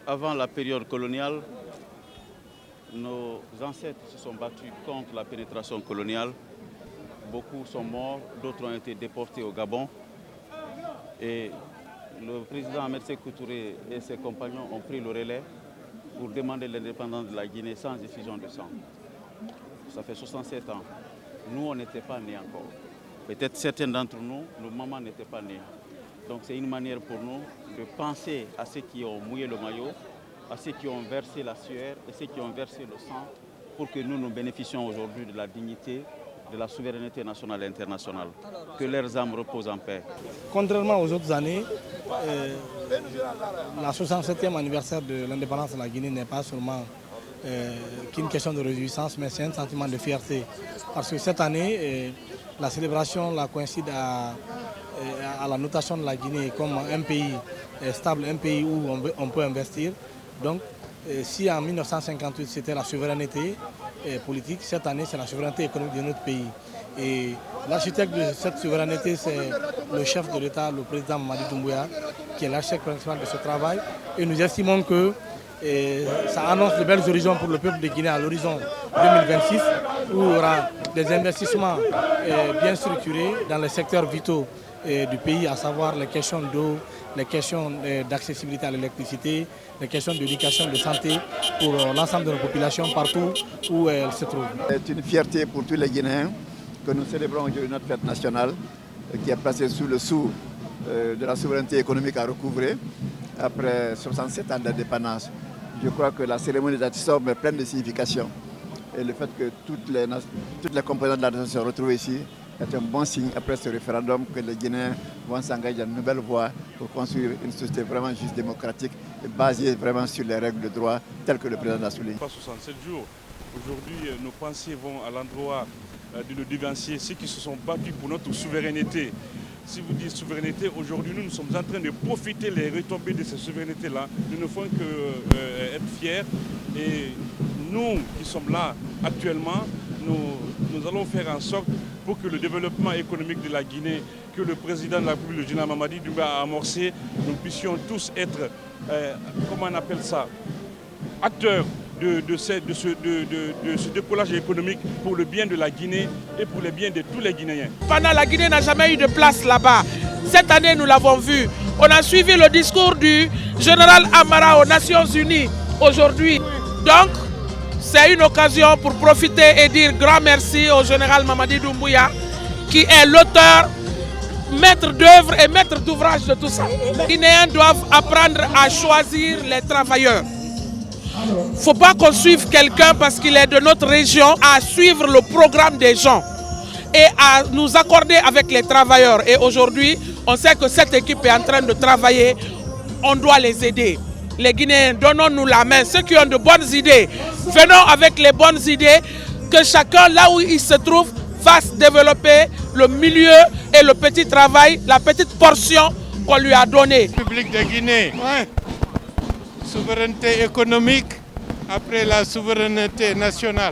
Avant la période coloniale, nos ancêtres se sont battus contre la pénétration coloniale. Beaucoup sont morts, d'autres ont été déportés au Gabon. Et le président Ahmed Sékou Touré et ses compagnons ont pris le relais pour demander l'indépendance de la Guinée sans effusion de sang. Ça fait 67 ans. Nous, on n'était pas nés encore. Peut-être certains d'entre nous, nos mamans n'étaient pas nés. Donc c'est une manière pour nous de penser à ceux qui ont mouillé le maillot, à ceux qui ont versé la sueur et ceux qui ont versé le sang pour que nous bénéficions aujourd'hui de la dignité, de la souveraineté nationale et internationale. Que leurs âmes reposent en paix. Contrairement aux autres années, la 67e anniversaire de l'indépendance de la Guinée n'est pas seulement qu'une question de réjouissance, mais c'est un sentiment de fierté. Parce que cette année, la célébration coïncide à la notation de la Guinée comme un pays stable, un pays où on peut investir. Donc, si en 1958 c'était la souveraineté politique, cette année c'est la souveraineté économique de notre pays. Et l'architecte de cette souveraineté, c'est le chef de l'État, le président Mamadi Doumbouya, qui est l'architecte principal de ce travail. Et nous estimons que ça annonce de belles horizons pour le peuple de Guinée à l'horizon 2026, où il y aura des investissements bien structurés dans les secteurs vitaux du pays, à savoir les questions d'eau, les questions d'accessibilité à l'électricité, les questions d'éducation, de santé pour l'ensemble de la population partout où elle se trouve. C'est une fierté pour tous les Guinéens que nous célébrons aujourd'hui notre fête nationale qui est placée sous le sceau de la souveraineté économique à recouvrer après 67 ans d'indépendance. Je crois que la cérémonie d'Atissom est pleine de signification et le fait que toutes les composantes de la nation se retrouvent ici est un bon signe après ce référendum que les Guinéens vont s'engager dans une nouvelle voie pour construire une société vraiment juste, démocratique et basée vraiment sur les règles de droit telles que le président l'a souligné. Pas 67 jours. Aujourd'hui, nos pensées vont à l'endroit de nos devanciers, ceux qui se sont battus pour notre souveraineté. Si vous dites souveraineté, aujourd'hui nous sommes en train de profiter les retombées de cette souveraineté-là. Nous ne faisons que être fiers. Et nous qui sommes là actuellement, nous allons faire en sorte pour que le développement économique de la Guinée, que le président de la République, le général Mamadi Doumbouya, a amorcé, nous puissions tous être, comment on appelle ça, acteurs de ce décollage économique pour le bien de la Guinée et pour le bien de tous les Guinéens. Pendant la Guinée n'a jamais eu de place là-bas. Cette année, nous l'avons vu. On a suivi le discours du général Amara aux Nations Unies aujourd'hui. Donc, c'est une occasion pour profiter et dire grand merci au général Mamadi Doumbouya, qui est l'auteur, maître d'œuvre et maître d'ouvrage de tout ça. Les Guinéens doivent apprendre à choisir les travailleurs. Il ne faut pas qu'on suive quelqu'un parce qu'il est de notre région, à suivre le programme des gens et à nous accorder avec les travailleurs. Et aujourd'hui, on sait que cette équipe est en train de travailler, on doit les aider. Les Guinéens, donnons-nous la main. Ceux qui ont de bonnes idées, venons avec les bonnes idées, que chacun, là où il se trouve, fasse développer le milieu et le petit travail, la petite portion qu'on lui a donnée. République de Guinée, ouais. Souveraineté économique après la souveraineté nationale.